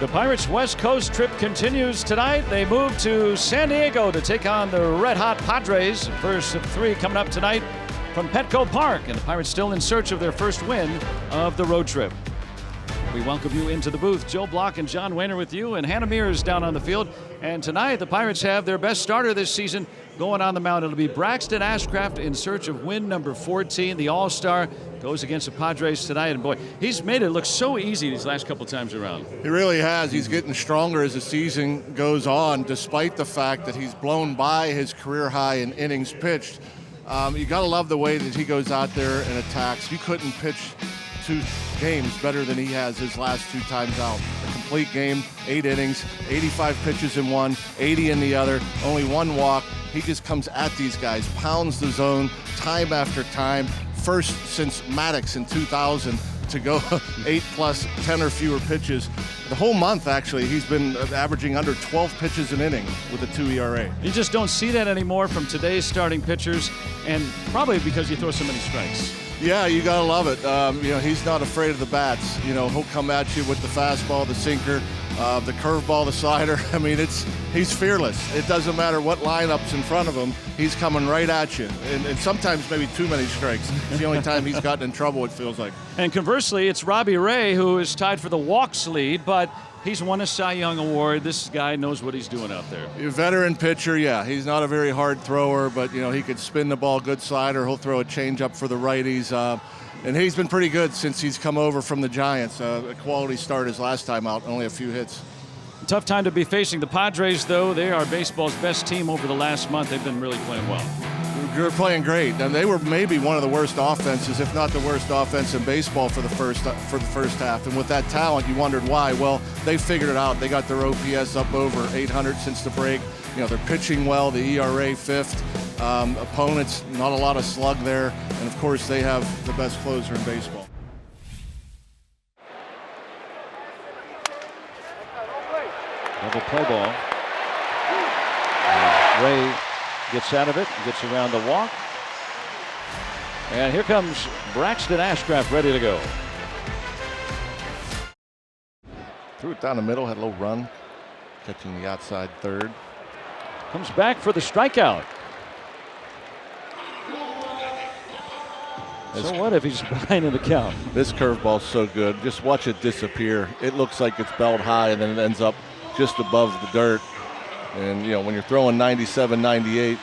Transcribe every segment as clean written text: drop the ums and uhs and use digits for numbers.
The Pirates' West Coast trip continues tonight. They move to San Diego to take on the red-hot Padres. First of three coming up tonight from Petco Park. And the Pirates still in search of their first win of the road trip. We welcome you into the booth. Joe Block and John Wayner with you, and Hannah Mears down on the field. And tonight, the Pirates have their best starter this season going on the mound. It'll be Braxton Ashcraft in search of win number 14. The All-Star goes against the Padres tonight. And boy, he's made it look so easy these last couple times around. He really has. He's getting stronger as the season goes on, despite the fact that he's blown by his career high in innings pitched. You got to love the way that he goes out there and attacks. You couldn't pitch 2 games better than he has his last 2 times out. A complete game, 8 innings, 85 pitches in one, 80 in the other, only 1 walk. He just comes at these guys, pounds the zone time after time. First since Maddox in 2000 to go 8 plus 10 or fewer pitches. The whole month, actually, he's been averaging under 12 pitches an inning with a 2 ERA. You just don't see that anymore from today's starting pitchers, and probably because you throw so many strikes. Yeah, you gotta love it. He's not afraid of the bats. He'll come at you with the fastball, the sinker, the curveball, the slider. I mean, he's fearless. It doesn't matter what lineup's in front of him. He's coming right at you. And sometimes maybe too many strikes. It's the only time he's gotten in trouble, it feels like. And conversely, it's Robbie Ray, who is tied for the walks lead, but he's won a Cy Young Award. This guy knows what he's doing out there. A veteran pitcher, yeah. He's not a very hard thrower, but, he could spin the ball, good slider. He'll throw a changeup for the righties. And he's been pretty good since he's come over from the Giants. A quality start his last time out, only a few hits. Tough time to be facing the Padres, though. They are baseball's best team over the last month. They've been really playing well. They're playing great, and they were maybe one of the worst offenses, if not the worst offense in baseball for the first half. And with that talent, you wondered why. Well, they figured it out. They got their OPS up over 800 since the break. They're pitching well. The ERA 5th. Opponents, not a lot of slug there, and of course, they have the best closer in baseball. Double play ball. Ray gets out of it, gets around the walk. And here comes Braxton Ashcraft ready to go. Threw it down the middle, had a little run, catching the outside third. Comes back for the strikeout. So what if he's behind in the count? This curveball's so good. Just watch it disappear. It looks like it's belt high, and then it ends up just above the dirt. And, when you're throwing 97, 98,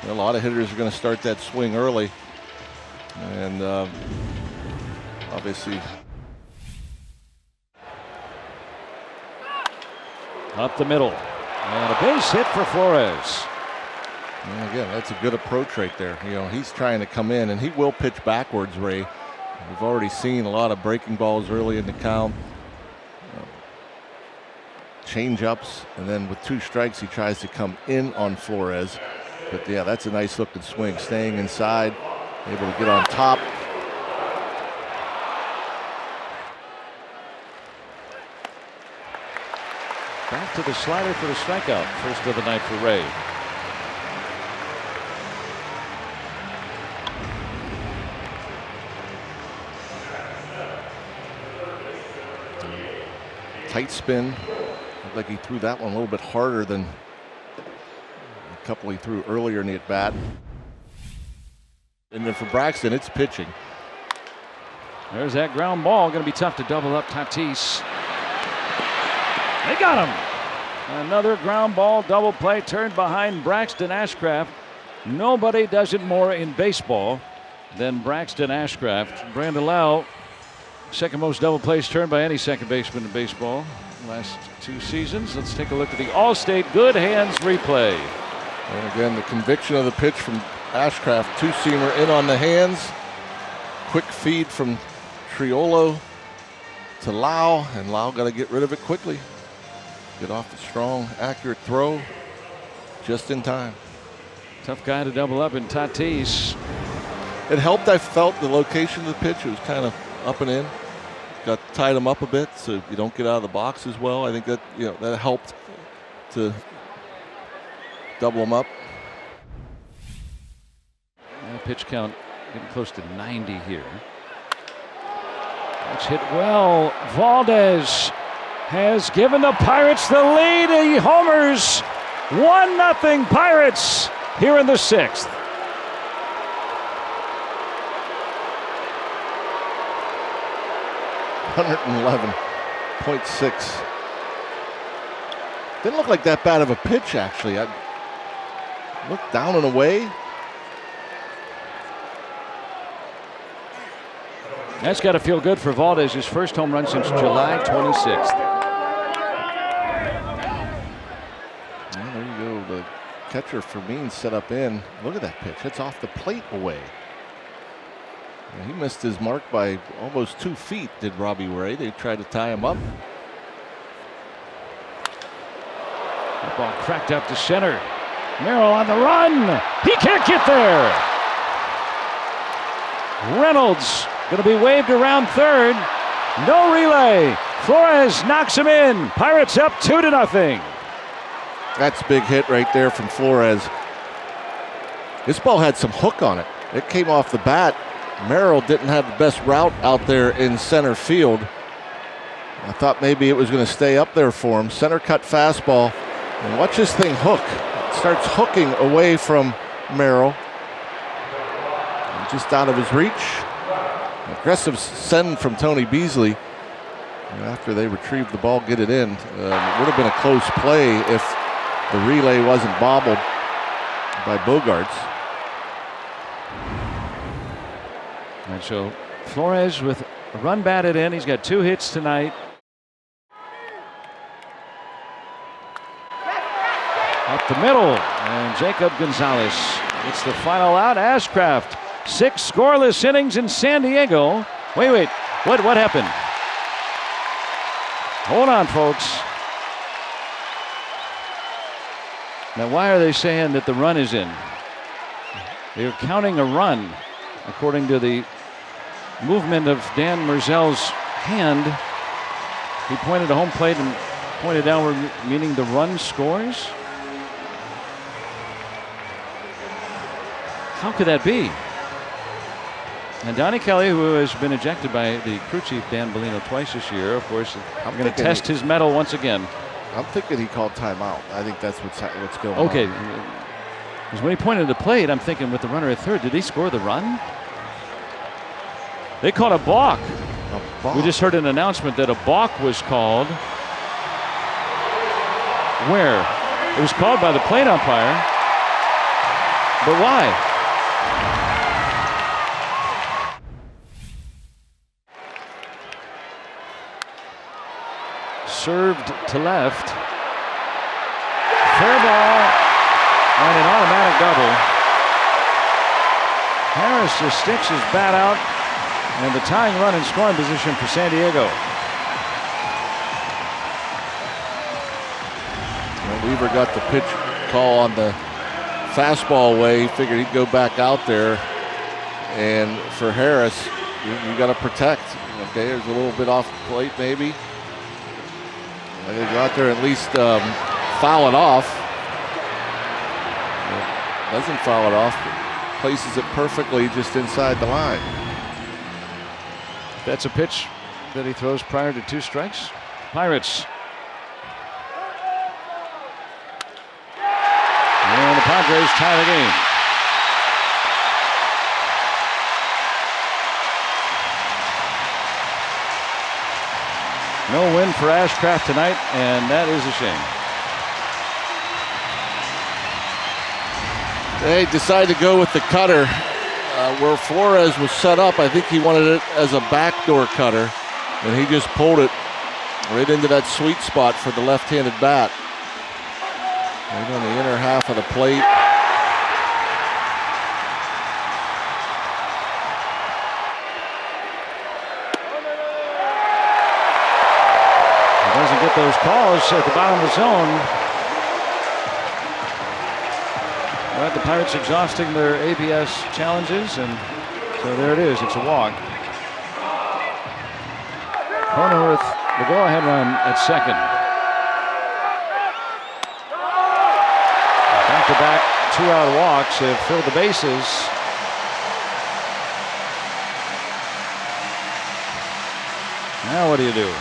a lot of hitters are going to start that swing early. And obviously. Up the middle. And a base hit for Flores. And again, that's a good approach right there. He's trying to come in, and he will pitch backwards, Ray. We've already seen a lot of breaking balls early in the count. Change-ups, and then with 2 strikes, he tries to come in on Flores. But yeah, that's a nice looking swing. Staying inside, able to get on top. Back to the slider for the strikeout. First of the night for Ray. Tight spin. Looked like he threw that one a little bit harder than a couple he threw earlier in the at-bat. And then for Braxton, it's pitching. There's that ground ball. Going to be tough to double up Tatis. They got him. Another ground ball double play turned behind Braxton Ashcraft. Nobody does it more in baseball than Braxton Ashcraft. Brandon Lau, second most double plays turned by any second baseman in baseball last 2 seasons. Let's take a look at the All-State Good Hands replay. And again, the conviction of the pitch from Ashcraft. 2-seamer in on the hands. Quick feed from Triolo to Lau, and Lau got to get rid of it quickly. Get off the strong, accurate throw just in time. Tough guy to double up in Tatis. It helped, I felt, the location of the pitch. It was kind of up and in. Got tied him up a bit so you don't get out of the box as well. I think that that helped to double him up. Pitch count getting close to 90 here. That's hit well. Valdez has given the Pirates the lead. He homers. 1-0 Pirates here in the 6th. .6. Didn't look like that bad of a pitch, actually. I looked down and away. That's got to feel good for Valdez, his first home run since July 26th. Well, there you go. The catcher Fermin set up in. Look at that pitch. It's off the plate away. He missed his mark by almost 2 feet, did Robbie Ray. They tried to tie him up. The ball cracked up to center. Merrill on the run. He can't get there. Reynolds going to be waved around third. No relay. Flores knocks him in. Pirates up 2-0. That's a big hit right there from Flores. This ball had some hook on it. It came off the bat. Merrill didn't have the best route out there in center field. I thought maybe it was going to stay up there for him. Center cut fastball. And watch this thing hook. It starts hooking away from Merrill. And just out of his reach. Aggressive send from Tony Beasley. And after they retrieved the ball, get it in. It would have been a close play if the relay wasn't bobbled by Bogaerts. And so Flores with a run batted in. He's got 2 hits tonight. Up the middle, and Jacob Gonzalez gets the final out. Ashcraft, 6 scoreless innings in San Diego. Wait, what happened? Hold on, folks. Now, why are they saying that the run is in? They're counting a run, according to the movement of Dan Merzel's hand. He pointed to home plate and pointed downward, meaning the run scores. How could that be? And Donnie Kelly, who has been ejected by the crew chief Dan Bellino twice this year, of course, I'm going to test his mettle once again. I'm thinking he called timeout. I think that's what's going on. Okay. Because when he pointed to the plate, I'm thinking with the runner at third, did he score the run? They called a balk. We just heard an announcement that a balk was called. Where? It was called by the plate umpire. But why? Served to left. Fair ball and an automatic double. Harris just sticks his bat out, and the tying run in scoring position for San Diego. Well, Weaver got the pitch call on the fastball away. Figured he'd go back out there, and for Harris, you got to protect. Okay, there's a little bit off the plate maybe. They go out there and at least foul it off. Doesn't foul it off, but places it perfectly just inside the line. That's a pitch that he throws prior to 2 strikes. Pirates. And the Padres tie the game. No win for Ashcraft tonight, and that is a shame. They decided to go with the cutter where Flores was set up. I think he wanted it as a backdoor cutter, and he just pulled it right into that sweet spot for the left-handed bat. Right on the inner half of the plate. Doesn't get those calls at the bottom of the zone. But the Pirates exhausting their ABS challenges, and so there it is. It's a walk. Cronenworth, the go-ahead run at second. Back-to-back 2-out walks have filled the bases. Now what do you do?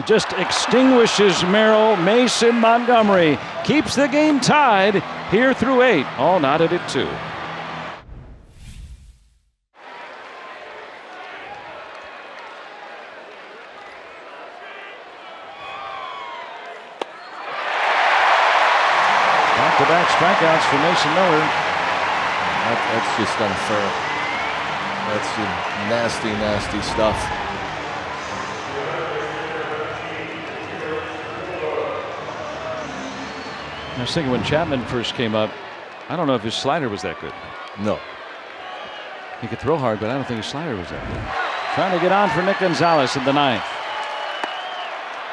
just extinguishes Merrill. Mason Montgomery keeps the game tied here through 8. All knotted at 2. Back-to-back strikeouts for Mason Miller. That's just unfair. That's some nasty, nasty stuff. I was thinking when Chapman first came up, I don't know if his slider was that good. No. He could throw hard, but I don't think his slider was that good. Trying to get on for Nick Gonzalez in the 9th.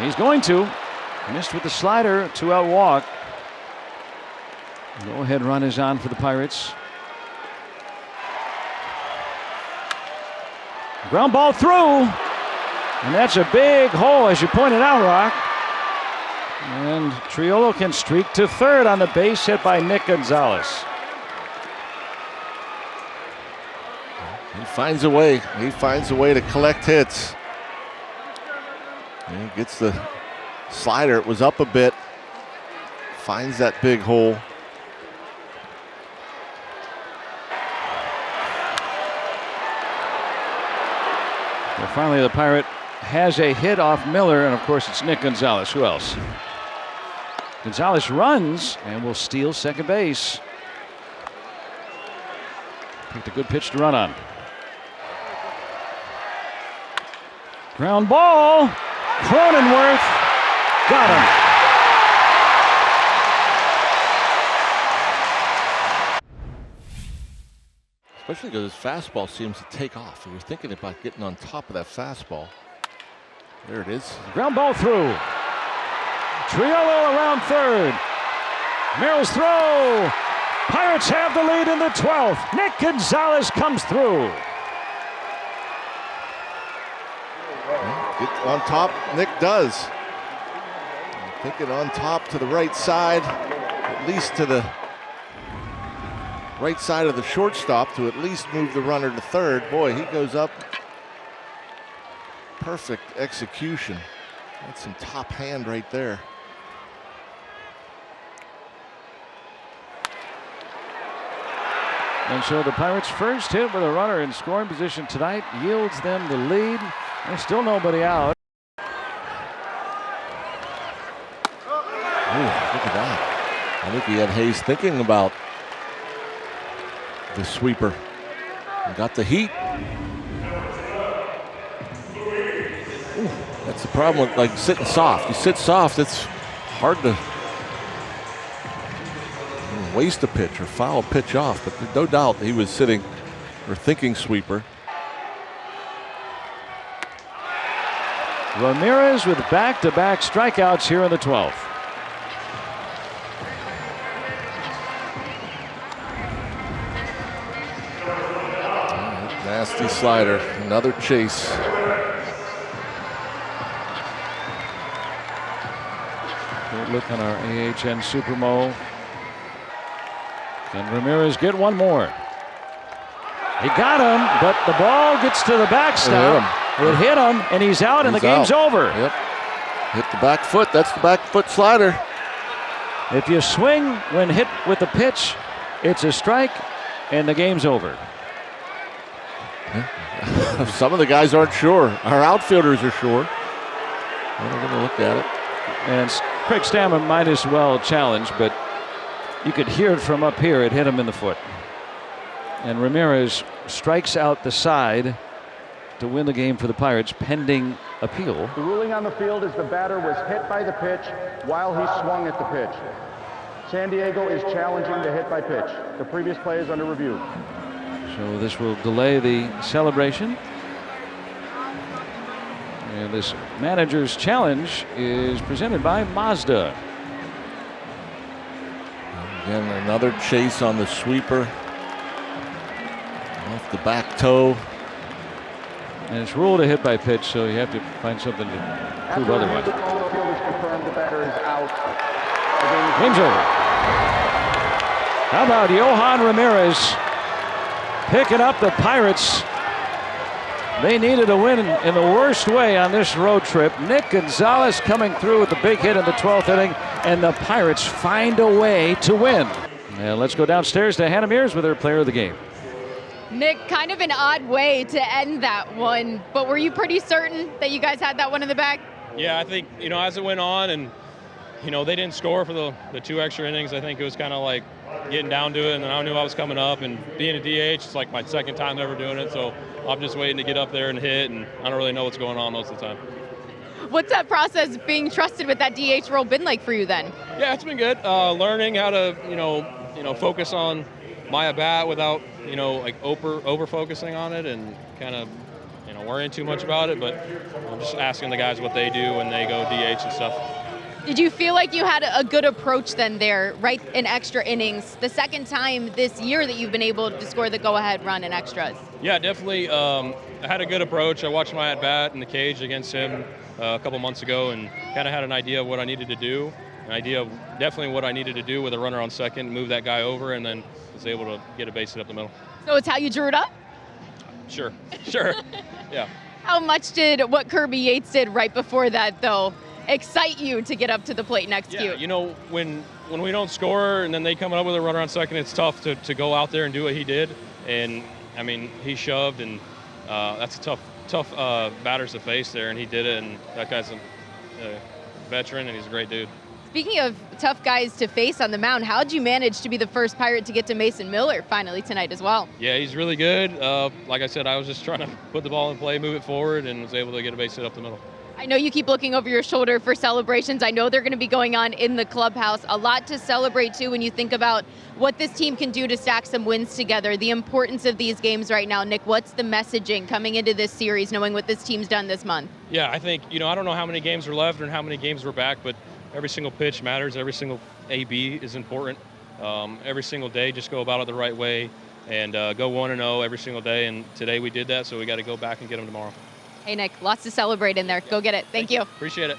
He's going to. Missed with the slider, 2-out walk. Go ahead run is on for the Pirates. Ground ball through. And that's a big hole, as you pointed out, Rock. And Triolo can streak to 3rd on the base hit by Nick Gonzalez. He finds a way. He finds a way to collect hits. And he gets the slider. It was up a bit. Finds that big hole. Well, finally, the Pirate has a hit off Miller, and of course, it's Nick Gonzalez. Who else? Gonzalez runs and will steal second base. Picked a good pitch to run on. Ground ball. Cronenworth got him. Especially because his fastball seems to take off. You're thinking about getting on top of that fastball. There it is. Ground ball through. Triolo around 3rd. Merrill's throw. Pirates have the lead in the 12th. Nick Gonzalez comes through. Get on top, Nick does. Thinking on top to the right side, at least to the right side of the shortstop to at least move the runner to 3rd. Boy, he goes up. Perfect execution. That's some top hand right there. And so the Pirates' first hit with a runner in scoring position tonight yields them the lead. There's still nobody out. Ooh, look at that. I think he had Hayes thinking about the sweeper. He got the heat. Ooh, that's the problem with like sitting soft. You sit soft, it's hard to waste a pitch or foul a pitch off, but no doubt he was sitting or thinking sweeper. Ramirez with back-to-back strikeouts here in the 12th. Nasty slider, another chase. Good look on our AHN Supermo. Can Ramirez get one more? He got him, but the ball gets to the backstop. It hit him, and he's out, and the game's over. Yep. Hit the back foot. That's the back foot slider. If you swing when hit with the pitch, it's a strike, and the game's over. Some of the guys aren't sure. Our outfielders are sure. They're going to look at it. And Craig Stammen might as well challenge, but you could hear it from up here. It hit him in the foot. And Ramirez strikes out the side to win the game for the Pirates, pending appeal. The ruling on the field is the batter was hit by the pitch while he swung at the pitch. San Diego is challenging the hit by pitch. The previous play is under review. So this will delay the celebration. And this manager's challenge is presented by Mazda. Again, another chase on the sweeper. Off the back toe. And it's ruled a hit by pitch, so you have to find something to prove otherwise. The field is confirmed, the batter is out. Game's over. How about Johan Ramirez picking up the Pirates' They needed a win in the worst way on this road trip. Nick Gonzalez coming through with the big hit in the 12th inning, and the Pirates find a way to win. And let's go downstairs to Hannah Mears with her player of the game. Nick, kind of an odd way to end that one, but were you pretty certain that you guys had that one in the bag? Yeah, I think, as it went on and, they didn't score for the 2 extra innings, I think it was kind of like getting down to it, and I knew I was coming up, and being a DH, it's like my second time ever doing it, so I'm just waiting to get up there and hit, and I don't really know what's going on most of the time. What's that process being trusted with that DH role been like for you then? Yeah, it's been good. Learning how to, focus on my at-bat without, like over-focusing on it and kind of, worrying too much about it, but I'm just asking the guys what they do when they go DH and stuff. Did you feel like you had a good approach then there, right, in extra innings? The second time this year that you've been able to score the go-ahead run in extras. Yeah, definitely. I had a good approach. I watched my at-bat in the cage against him a couple months ago and kind of had an idea of what I needed to do, an idea of definitely what I needed to do with a runner on second, move that guy over, and then was able to get a base hit up the middle. So it's how you drew it up? Sure. Yeah. How much did what Kirby Yates did right before that, though, excite you to get up to the plate and execute? Yeah, when we don't score and then they come up with a runner on second, it's tough to go out there and do what he did. And, I mean, he shoved, and that's a tough batters to face there, and he did it. And that guy's a veteran, and he's a great dude. Speaking of tough guys to face on the mound, how'd you manage to be the first Pirate to get to Mason Miller finally tonight as well? Yeah, he's really good. Like I said, I was just trying to put the ball in play, move it forward, and was able to get a base hit up the middle. I know you keep looking over your shoulder for celebrations. I know they're going to be going on in the clubhouse. A lot to celebrate, too, when you think about what this team can do to stack some wins together, the importance of these games right now. Nick, what's the messaging coming into this series, knowing what this team's done this month? Yeah, I think, I don't know how many games are left and how many games we're back, but every single pitch matters. Every single AB is important. Every single day, just go about it the right way and go 1-0 every single day. And today we did that, so we got to go back and get them tomorrow. Hey, Nick, lots to celebrate in there. Go get it. Thank you. Appreciate it.